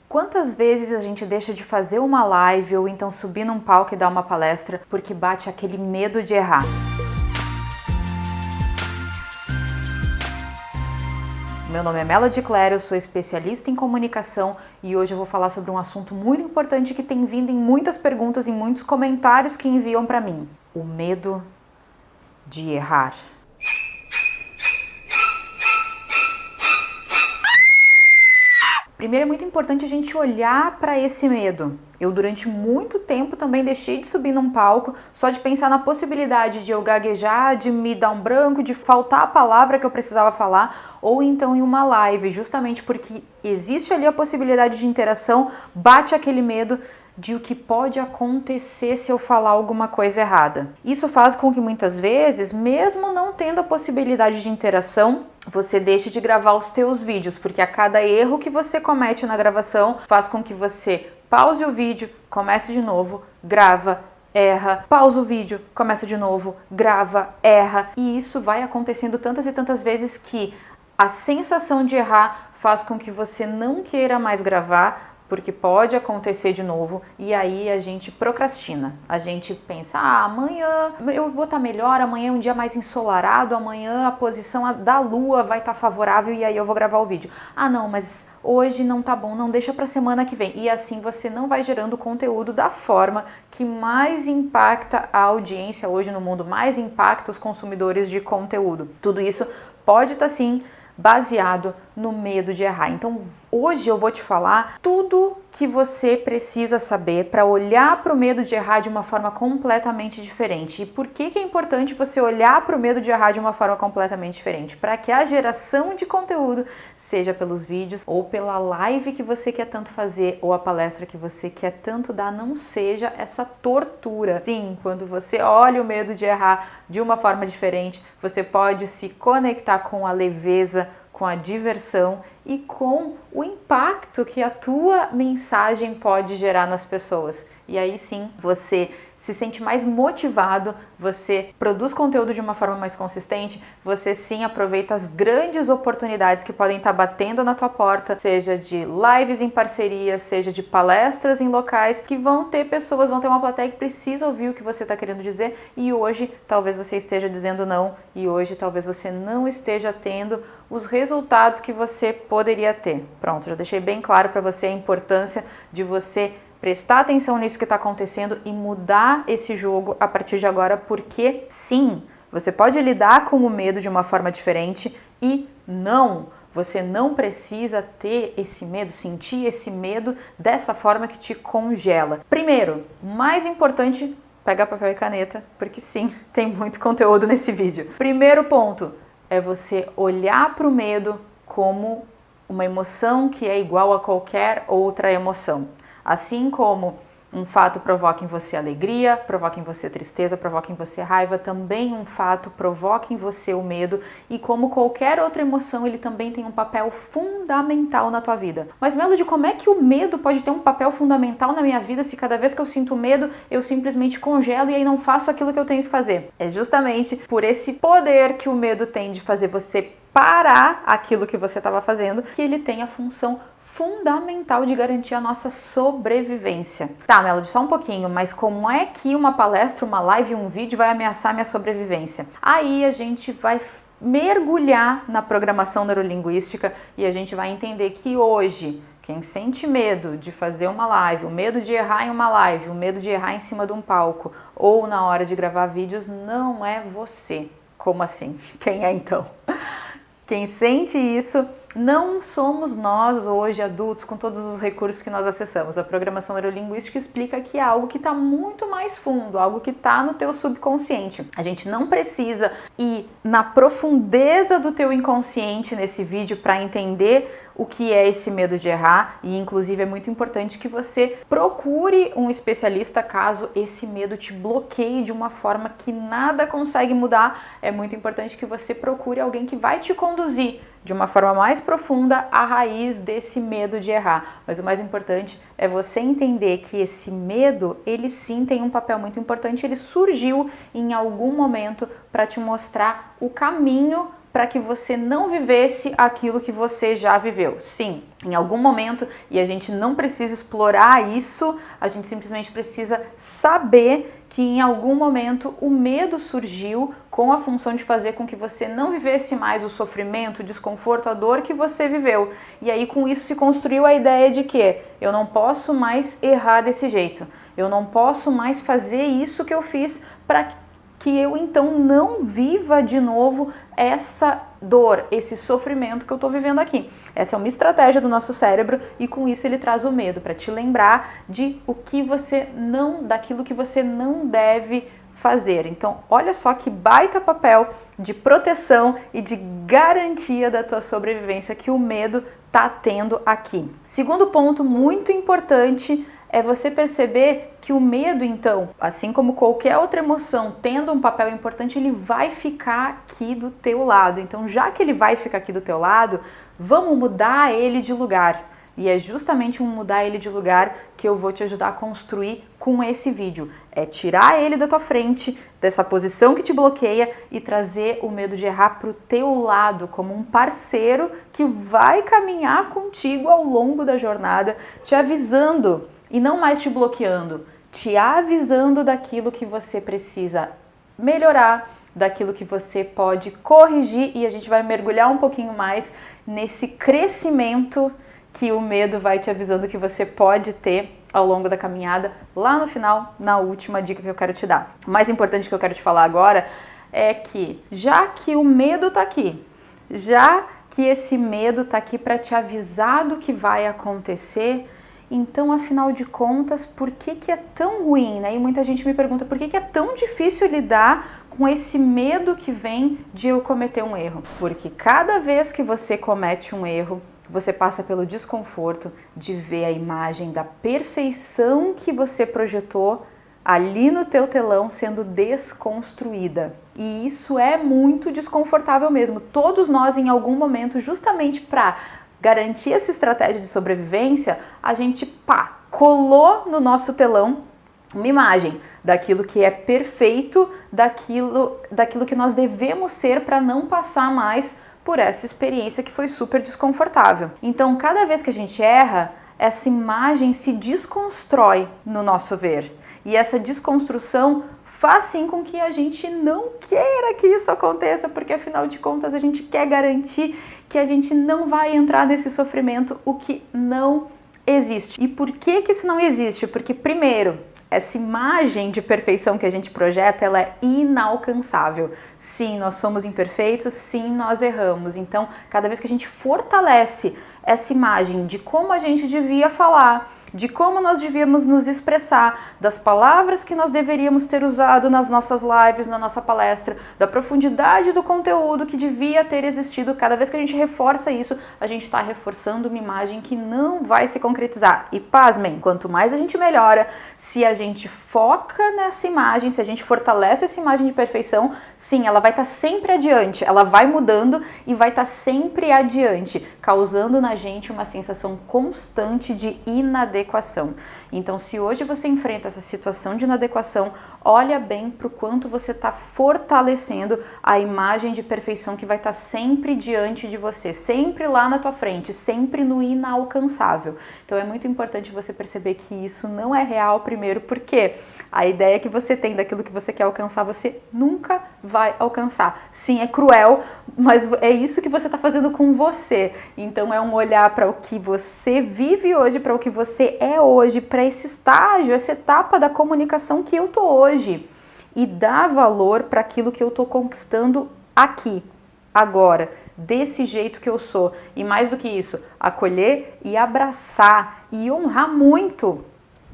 Quantas vezes a gente deixa de fazer uma live ou então subir num palco e dar uma palestra porque bate aquele medo de errar? Meu nome é Melody Claire, eu sou especialista em comunicação e hoje eu vou falar sobre um assunto muito importante que tem vindo em muitas perguntas e muitos comentários que enviam para mim. O medo de errar. Primeiro é muito importante a gente olhar para esse medo. Eu durante muito tempo também deixei de subir num palco só de pensar na possibilidade de eu gaguejar, de me dar um branco, de faltar a palavra que eu precisava falar, ou então em uma live, justamente porque existe ali a possibilidade de interação, bate aquele medo de o que pode acontecer se eu falar alguma coisa errada. Isso faz com que muitas vezes, mesmo não tendo a possibilidade de interação, você deixe de gravar os teus vídeos, porque a cada erro que você comete na gravação faz com que você pause o vídeo, comece de novo, grava, erra, pausa o vídeo, começa de novo, grava, erra, e isso vai acontecendo tantas e tantas vezes que a sensação de errar faz com que você não queira mais gravar, porque pode acontecer de novo, e aí a gente procrastina. A gente pensa, amanhã eu vou estar melhor, amanhã é um dia mais ensolarado, amanhã a posição da lua vai estar favorável e aí eu vou gravar o vídeo. Não, mas hoje não tá bom, não, deixa pra semana que vem. E assim você não vai gerando conteúdo da forma que mais impacta a audiência hoje no mundo, mais impacta os consumidores de conteúdo. Tudo isso pode estar sim baseado no medo de errar. Então, hoje eu vou te falar tudo que você precisa saber para olhar para o medo de errar de uma forma completamente diferente. E por que é importante você olhar para o medo de errar de uma forma completamente diferente? Para que a geração de conteúdo, seja pelos vídeos ou pela live que você quer tanto fazer ou a palestra que você quer tanto dar, não seja essa tortura. Sim, quando você olha o medo de errar de uma forma diferente, você pode se conectar com a leveza, com a diversão e com o impacto que a tua mensagem pode gerar nas pessoas. E aí sim, você se sente mais motivado, você produz conteúdo de uma forma mais consistente, você sim aproveita as grandes oportunidades que podem estar batendo na tua porta, seja de lives em parceria, seja de palestras em locais que vão ter pessoas, vão ter uma plateia que precisa ouvir o que você está querendo dizer e hoje talvez você esteja dizendo não e hoje talvez você não esteja tendo os resultados que você poderia ter. Pronto, já deixei bem claro para você a importância de você prestar atenção nisso que está acontecendo e mudar esse jogo a partir de agora, porque sim, você pode lidar com o medo de uma forma diferente e não, você não precisa ter esse medo, sentir esse medo dessa forma que te congela. Primeiro, mais importante, pegar papel e caneta, porque sim, tem muito conteúdo nesse vídeo. Primeiro ponto é você olhar para o medo como uma emoção que é igual a qualquer outra emoção. Assim como um fato provoca em você alegria, provoca em você tristeza, provoca em você raiva, também um fato provoca em você o medo e como qualquer outra emoção, ele também tem um papel fundamental na tua vida. Mas Melody, como é que o medo pode ter um papel fundamental na minha vida se cada vez que eu sinto medo, eu simplesmente congelo e aí não faço aquilo que eu tenho que fazer? É justamente por esse poder que o medo tem de fazer você parar aquilo que você estava fazendo, que ele tem a função fundamental de garantir a nossa sobrevivência. Tá, Melody, só um pouquinho, mas como é que uma palestra, uma live, um vídeo vai ameaçar minha sobrevivência? Aí a gente vai mergulhar na programação neurolinguística e a gente vai entender que hoje, quem sente medo de fazer uma live, o medo de errar em uma live, o medo de errar em cima de um palco ou na hora de gravar vídeos, não é você. Como assim? Quem é então? Quem sente isso não somos nós hoje, adultos, com todos os recursos que nós acessamos. A programação neurolinguística explica que é algo que está muito mais fundo, algo que está no teu subconsciente. A gente não precisa ir na profundeza do teu inconsciente nesse vídeo para entender o que é esse medo de errar e inclusive é muito importante que você procure um especialista caso esse medo te bloqueie de uma forma que nada consegue mudar. É muito importante que você procure alguém que vai te conduzir de uma forma mais profunda à raiz desse medo de errar. Mas o mais importante é você entender que esse medo, ele sim tem um papel muito importante, ele surgiu em algum momento para te mostrar o caminho para que você não vivesse aquilo que você já viveu. Sim, em algum momento, e a gente não precisa explorar isso, a gente simplesmente precisa saber que em algum momento o medo surgiu com a função de fazer com que você não vivesse mais o sofrimento, o desconforto, a dor que você viveu. E aí com isso se construiu a ideia de que eu não posso mais errar desse jeito, eu não posso mais fazer isso que eu fiz para que eu então não viva de novo essa dor, esse sofrimento que eu estou vivendo aqui. Essa é uma estratégia do nosso cérebro e com isso ele traz o medo para te lembrar de daquilo que você não deve fazer. Então, olha só que baita papel de proteção e de garantia da tua sobrevivência que o medo tá tendo aqui. Segundo ponto muito importante é você perceber que o medo, então, assim como qualquer outra emoção, tendo um papel importante, ele vai ficar aqui do teu lado. Então, já que ele vai ficar aqui do teu lado, vamos mudar ele de lugar. E é justamente um mudar ele de lugar que eu vou te ajudar a construir com esse vídeo. É tirar ele da tua frente, dessa posição que te bloqueia e trazer o medo de errar para o teu lado, como um parceiro que vai caminhar contigo ao longo da jornada, te avisando e não mais te bloqueando, te avisando daquilo que você precisa melhorar, daquilo que você pode corrigir, e a gente vai mergulhar um pouquinho mais nesse crescimento que o medo vai te avisando que você pode ter ao longo da caminhada, lá no final, na última dica que eu quero te dar. O mais importante que eu quero te falar agora é que, já que o medo tá aqui, já que esse medo tá aqui para te avisar do que vai acontecer, então, afinal de contas, por que é tão ruim, né? E muita gente me pergunta por que é tão difícil lidar com esse medo que vem de eu cometer um erro. Porque cada vez que você comete um erro, você passa pelo desconforto de ver a imagem da perfeição que você projetou ali no teu telão sendo desconstruída. E isso é muito desconfortável mesmo. Todos nós, em algum momento, justamente para garantir essa estratégia de sobrevivência, a gente colou no nosso telão uma imagem daquilo que é perfeito, daquilo que nós devemos ser para não passar mais por essa experiência que foi super desconfortável. Então, cada vez que a gente erra, essa imagem se desconstrói no nosso ver. E essa desconstrução faz sim com que a gente não queira que isso aconteça, porque afinal de contas a gente quer garantir que a gente não vai entrar nesse sofrimento, o que não existe. E por que isso não existe? Porque primeiro, essa imagem de perfeição que a gente projeta, ela é inalcançável. Sim, nós somos imperfeitos, sim, nós erramos. Então, cada vez que a gente fortalece essa imagem de como a gente devia falar, de como nós devíamos nos expressar, das palavras que nós deveríamos ter usado nas nossas lives, na nossa palestra, da profundidade do conteúdo que devia ter existido, cada vez que a gente reforça isso, a gente está reforçando uma imagem que não vai se concretizar. E pasmem, quanto mais a gente melhora, se a gente foca nessa imagem, se a gente fortalece essa imagem de perfeição, sim, ela vai estar sempre adiante, ela vai mudando e vai estar sempre adiante, causando na gente uma sensação constante de inadequação. Então, se hoje você enfrenta essa situação de inadequação, olha bem para o quanto você está fortalecendo a imagem de perfeição que vai estar sempre diante de você, sempre lá na tua frente, sempre no inalcançável. Então, é muito importante você perceber que isso não é real, primeiro, porque a ideia que você tem daquilo que você quer alcançar, você nunca vai alcançar. Sim, é cruel, mas é isso que você está fazendo com você. Então é um olhar para o que você vive hoje, para o que você é hoje, para esse estágio, essa etapa da comunicação que eu tô hoje. E dar valor para aquilo que eu tô conquistando aqui, agora, desse jeito que eu sou. E mais do que isso, acolher e abraçar e honrar muito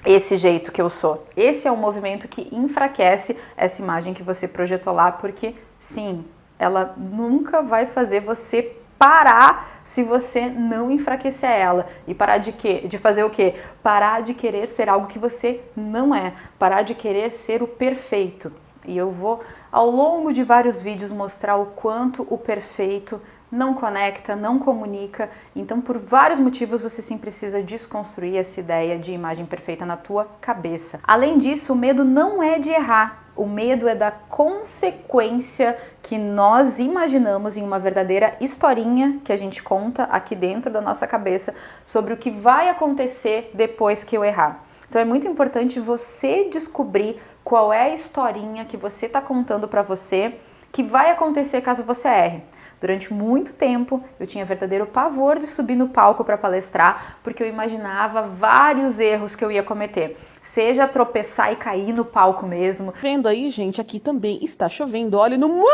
esse jeito que eu sou. Esse é um movimento que enfraquece essa imagem que você projetou lá, porque sim, ela nunca vai fazer você parar se você não enfraquecer ela. E parar de quê? De fazer o quê? Parar de querer ser algo que você não é. Parar de querer ser o perfeito. E eu vou, ao longo de vários vídeos, mostrar o quanto o perfeito não conecta, não comunica. Então, por vários motivos, você sim precisa desconstruir essa ideia de imagem perfeita na tua cabeça. Além disso, o medo não é de errar. O medo é da consequência que nós imaginamos em uma verdadeira historinha que a gente conta aqui dentro da nossa cabeça sobre o que vai acontecer depois que eu errar. Então é muito importante você descobrir qual é a historinha que você está contando para você que vai acontecer caso você erre. Durante muito tempo eu tinha verdadeiro pavor de subir no palco para palestrar porque eu imaginava vários erros que eu ia cometer. Seja tropeçar e cair no palco mesmo. Vendo aí, gente, aqui também está chovendo, olha no...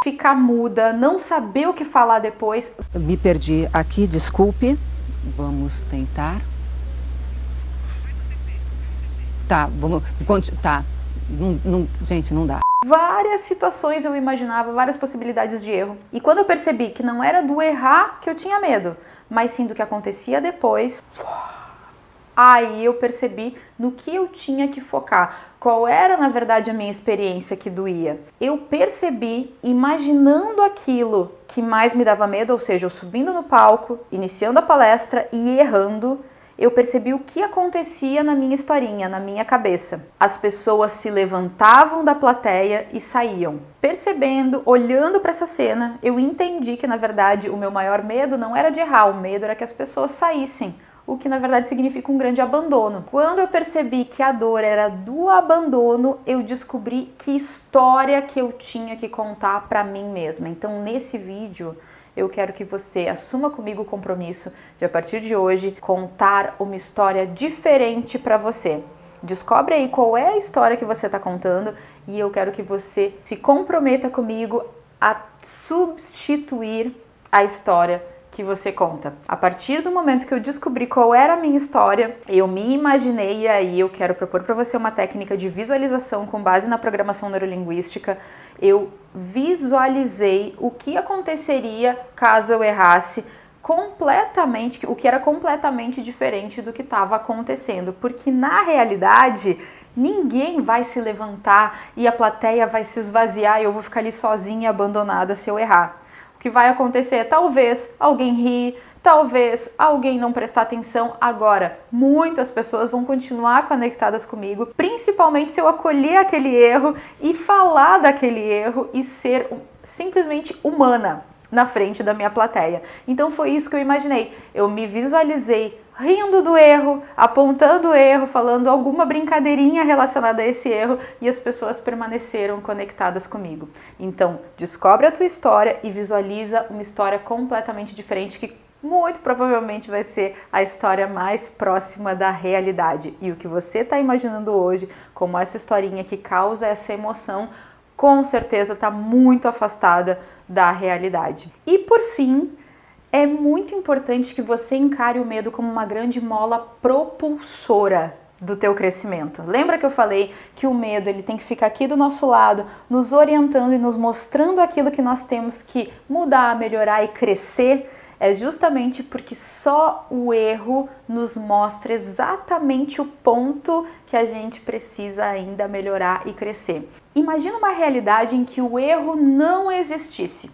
Ficar muda, não saber o que falar depois. Me perdi aqui, desculpe. Vamos tentar. Tá, vamos... Tá. Gente, não dá. Várias situações eu imaginava, várias possibilidades de erro. E quando eu percebi que não era do errar que eu tinha medo, mas sim do que acontecia depois... Aí eu percebi no que eu tinha que focar, qual era na verdade a minha experiência que doía. Eu percebi, imaginando aquilo que mais me dava medo, ou seja, eu subindo no palco, iniciando a palestra e errando, eu percebi o que acontecia na minha historinha, na minha cabeça. As pessoas se levantavam da plateia e saíam. Percebendo, olhando para essa cena, eu entendi que na verdade o meu maior medo não era de errar, o medo era que as pessoas saíssem. O que na verdade significa um grande abandono. Quando eu percebi que a dor era do abandono, eu descobri que história que eu tinha que contar para mim mesma. Então, nesse vídeo, eu quero que você assuma comigo o compromisso de, a partir de hoje, contar uma história diferente para você. Descobre aí qual é a história que você está contando e eu quero que você se comprometa comigo a substituir a história que você conta. A partir do momento que eu descobri qual era a minha história, eu me imaginei, e aí eu quero propor para você uma técnica de visualização com base na programação neurolinguística. Eu visualizei o que aconteceria caso eu errasse completamente, o que era completamente diferente do que estava acontecendo, porque na realidade ninguém vai se levantar e a plateia vai se esvaziar e eu vou ficar ali sozinha, abandonada se eu errar. O que vai acontecer é talvez alguém rir, talvez alguém não prestar atenção. Agora, muitas pessoas vão continuar conectadas comigo, principalmente se eu acolher aquele erro e falar daquele erro e ser simplesmente humana na frente da minha plateia. Então foi isso que eu imaginei. Eu me visualizei rindo do erro, apontando o erro, falando alguma brincadeirinha relacionada a esse erro e as pessoas permaneceram conectadas comigo. Então, descobre a tua história e visualiza uma história completamente diferente que muito provavelmente vai ser a história mais próxima da realidade. E o que você está imaginando hoje, como essa historinha que causa essa emoção, com certeza está muito afastada da realidade. E por fim, é muito importante que você encare o medo como uma grande mola propulsora do teu crescimento. Lembra que eu falei que o medo ele tem que ficar aqui do nosso lado, nos orientando e nos mostrando aquilo que nós temos que mudar, melhorar e crescer? É justamente porque só o erro nos mostra exatamente o ponto que a gente precisa ainda melhorar e crescer. Imagina uma realidade em que o erro não existisse,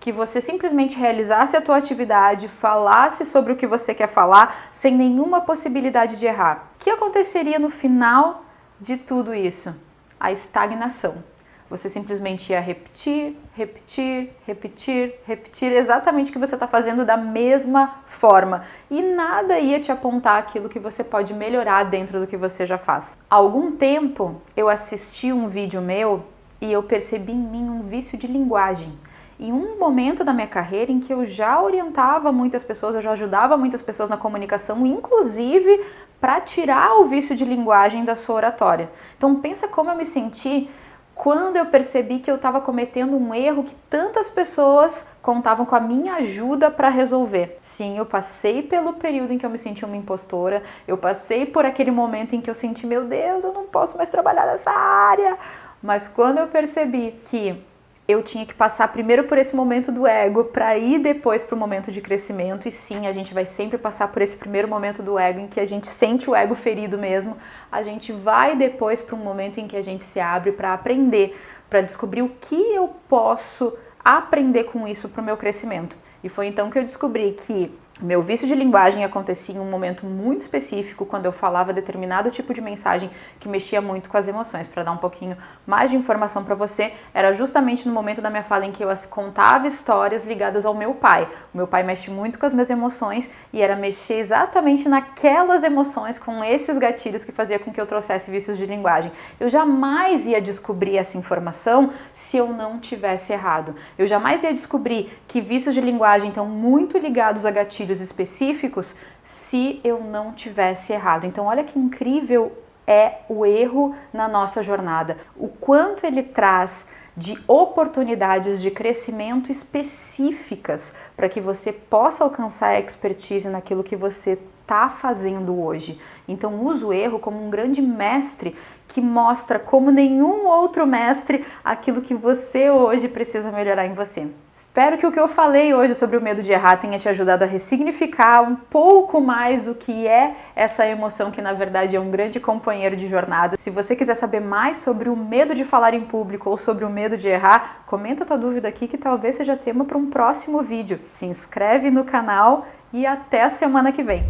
que você simplesmente realizasse a tua atividade, falasse sobre o que você quer falar, sem nenhuma possibilidade de errar. O que aconteceria no final de tudo isso? A estagnação. Você simplesmente ia repetir, repetir, repetir, repetir exatamente o que você está fazendo da mesma forma. E nada ia te apontar aquilo que você pode melhorar dentro do que você já faz. Há algum tempo eu assisti um vídeo meu e eu percebi em mim um vício de linguagem. Em um momento da minha carreira em que eu já orientava muitas pessoas, eu já ajudava muitas pessoas na comunicação, inclusive para tirar o vício de linguagem da sua oratória. Então pensa como eu me senti quando eu percebi que eu estava cometendo um erro que tantas pessoas contavam com a minha ajuda para resolver. Sim, eu passei pelo período em que eu me senti uma impostora, eu passei por aquele momento em que eu senti, meu Deus, eu não posso mais trabalhar nessa área. Mas quando eu percebi que eu tinha que passar primeiro por esse momento do ego para ir depois para o momento de crescimento. E sim, a gente vai sempre passar por esse primeiro momento do ego em que a gente sente o ego ferido mesmo. A gente vai depois para um momento em que a gente se abre para aprender, para descobrir o que eu posso aprender com isso para o meu crescimento. E foi então que eu descobri que meu vício de linguagem acontecia em um momento muito específico, quando eu falava determinado tipo de mensagem que mexia muito com as emoções. Para dar um pouquinho mais de informação para você, era justamente no momento da minha fala em que eu contava histórias ligadas ao meu pai. O meu pai mexe muito com as minhas emoções e era mexer exatamente naquelas emoções, com esses gatilhos, que fazia com que eu trouxesse vícios de linguagem. Eu jamais ia descobrir essa informação se eu não tivesse errado. Eu jamais ia descobrir que vícios de linguagem estão muito ligados a gatilhos específicos se eu não tivesse errado. Então olha que incrível é o erro na nossa jornada, o quanto ele traz de oportunidades de crescimento específicas para que você possa alcançar a expertise naquilo que você está fazendo hoje. Então usa o erro como um grande mestre que mostra como nenhum outro mestre aquilo que você hoje precisa melhorar em você. Espero que o que eu falei hoje sobre o medo de errar tenha te ajudado a ressignificar um pouco mais o que é essa emoção, que na verdade é um grande companheiro de jornada. Se você quiser saber mais sobre o medo de falar em público ou sobre o medo de errar, comenta tua dúvida aqui que talvez seja tema para um próximo vídeo. Se inscreve no canal e até a semana que vem.